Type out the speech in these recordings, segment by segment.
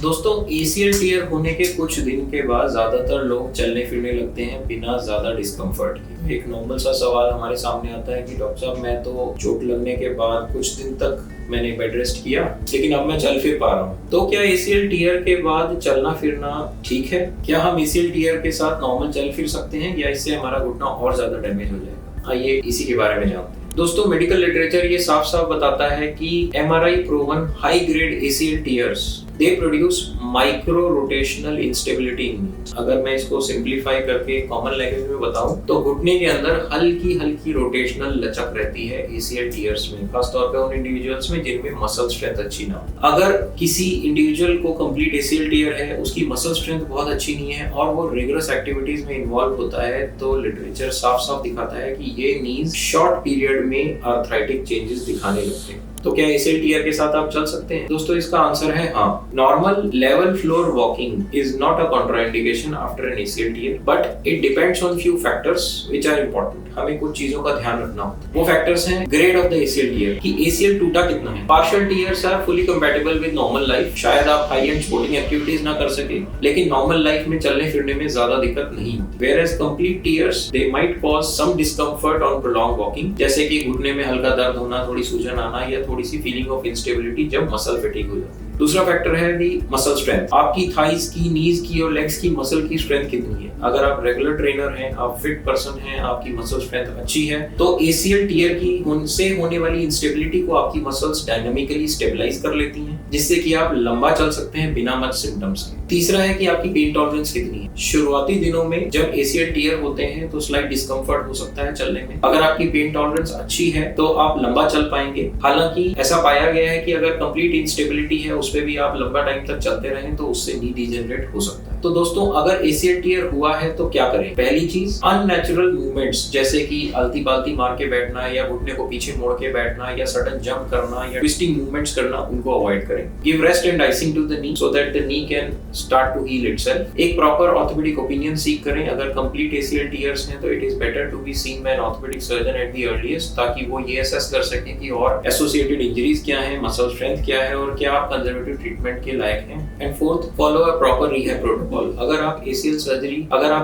दोस्तों ACL tear होने के कुछ दिन के बाद ज्यादातर लोग चलने फिरने लगते हैं बिना ज्यादा डिस्कम्फर्ट के। एक नॉर्मल सा सवाल हमारे सामने आता है कि डॉक्टर साहब मैं तो चोट लगने के बाद कुछ दिन तक मैंने बेड रेस्ट किया लेकिन अब मैं चल फिर पा रहा हूँ, तो क्या एसीएल टीयर के बाद चलना फिरना ठीक है? क्या हम एसीएल टीयर के साथ नॉर्मल चल फिर सकते हैं या इससे हमारा घुटना और ज्यादा डैमेज हो जाएगा? आइए इसी के बारे में जानते हैं। दोस्तों मेडिकल लिटरेचर ये साफ साफ बताता है कि MRI proven high grade ACL tears they produce micro rotational instability in knee. अगर मैं इसको सिंप्लीफाई करके कॉमन लैंग्वेज में बताऊं तो घुटने के अंदर हल्की हल्की रोटेशनल लचक रहती है ACL टीयर्स में, खासतौर पे उन इंडिविजुअल्स में जिनमें मसल स्ट्रेंथ अच्छी ना हो। अगर किसी इंडिविजुअल को कंप्लीट ACL टीयर है, उसकी मसल स्ट्रेंथ बहुत अच्छी नहीं है और वो रिगरस एक्टिविटीज में इन्वॉल्व होता है, तो लिटरेचर साफ साफ दिखाता है कि ये नीज शॉर्ट पीरियड में आर्थराइटिक चेंजेस दिखाने लगते हैं। तो क्या ACL टीयर के साथ आप चल सकते हैं? दोस्तों इसका आंसर है हाँ। Normal level floor walking is not a contraindication after an ACL tear, but it depends on few factors which are important. हमें कुछ चीजों का ध्यान रखना होता है। वो फैक्टर्स हैं grade of the ACL tear, कि ACL टूटा कितना है। Partial tears are fully compatible with normal life. शायद आप हाई एंड स्पोर्टिंग एक्टिविटीज ना कर सके लेकिन नॉर्मल लाइफ में चलने फिरने में ज्यादा दिक्कत नहीं होती। Whereas complete tears they might cause some discomfort on prolong walking, जैसे कि घुटने में हल्का दर्द होना, थोड़ी सूजन आना या थोड़ी सी फीलिंग ऑफ इंस्टेबिलिटी जब मसल फैटिग हो जाती है। दूसरा फैक्टर है दी मसल स्ट्रेंथ। आपकी थाइज की, नीज की और लेग्स की मसल की स्ट्रेंथ कितनी है। अगर आप रेगुलर ट्रेनर हैं, आप फिट पर्सन हैं, आपकी मसल स्ट्रेंथ अच्छी है, तो ACL टीयर की उनसे होने वाली इंस्टेबिलिटी को आपकी मसल्स डायनामिकली स्टेबलाइज कर लेती हैं, जिससे कि आप लंबा चल सकते हैं बिना मच सिम्टम्स के। तीसरा है कि आपकी पेन टॉलरेंस कितनी है। शुरुआती दिनों में जब ACL टीयर होते हैं तो स्लाइट डिस्कम्फर्ट हो सकता है चलने में। अगर आपकी पेन टॉलरेंस अच्छी है तो आप लंबा चल पाएंगे। हालांकि ऐसा पाया गया है कि अगर कंप्लीट इंस्टेबिलिटी है, उस पे भी आप लंबा टाइम तक चलते रहें तो उससे नी डिजेनरेट हो सकता है। तो दोस्तों अगर ACL टीयर हुआ है तो क्या करें? पहली चीज, अननेचुरल मूवमेंट्स जैसे कि आलती पालती मार के बैठना या घुटने को पीछे मोड़ के बैठना या सडन जंप करना या ट्विस्टिंग मूवमेंट्स करना, उनको अवॉइड करें। Give rest and icing to the knee so that the knee can start to heal itself. एक प्रॉपर ऑर्थोपेडिक ओपिनियन सीख करें। अगर कंप्लीट ACL टीयर्स हैं तो it is better to be seen by an orthopaedic surgeon at the earliest, ताकि वो ये assess कर सकें कि और एसोसिएटेड इंजरीज क्या हैं, मसल स्ट्रेंथ क्या है और क्या आप कंजर्वेटिव ट्रीटमेंट के लायक हैं। And fourth, follow a proper rehab protocol. अगर आप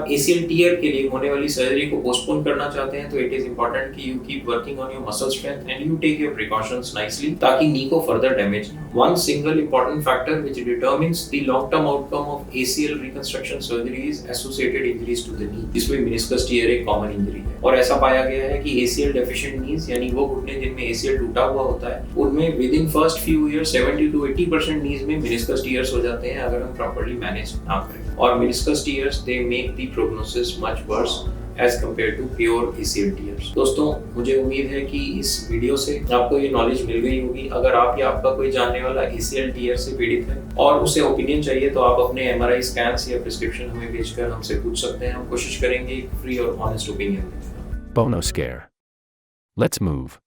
ACL टीयर के लिए होने वाली सर्जरी को पोस्टपोन करना चाहते हैं तो इट इज इंपॉर्टेंट कि you keep working on your muscle strength and you take your precautions nicely, ताकि नी को फर्दर डैमेज ना हो। One single important factor which determines the long term outcome of ACL reconstruction surgery is associated injuries to the knee, जिसमें meniscus tear एक common injury है। और ऐसा पाया गया है कि ACL डेफिशिएंट नीज, यानी वो घुटने जिनमें ACL टूटा हुआ होता है, उनमें with in first few years 70 to 80% नीज में मेनिस्कस टीयर्स हो जाते हैं अगर हम प्रॉपर्ली मैनेज ना करें। और meniscus tears they make the prognosis much worse as compared to pure ACL tears। दोस्तों मुझे उम्मीद है कि इस वीडियो से आपको ये नॉलेज मिल गई होगी। अगर आप या आपका कोई जानने वाला ACL टीयर से पीड़ित है और उसे ओपिनियन चाहिए तो आप अपने MRI स्कैन्स या प्रिस्क्रिप्शन हमें भेजकर हमसे पूछ सकते हैं। हम कोशिश करेंगे फ्री और ऑनेस्ट ओपिनियन देने का। Bono Scare. Let's move.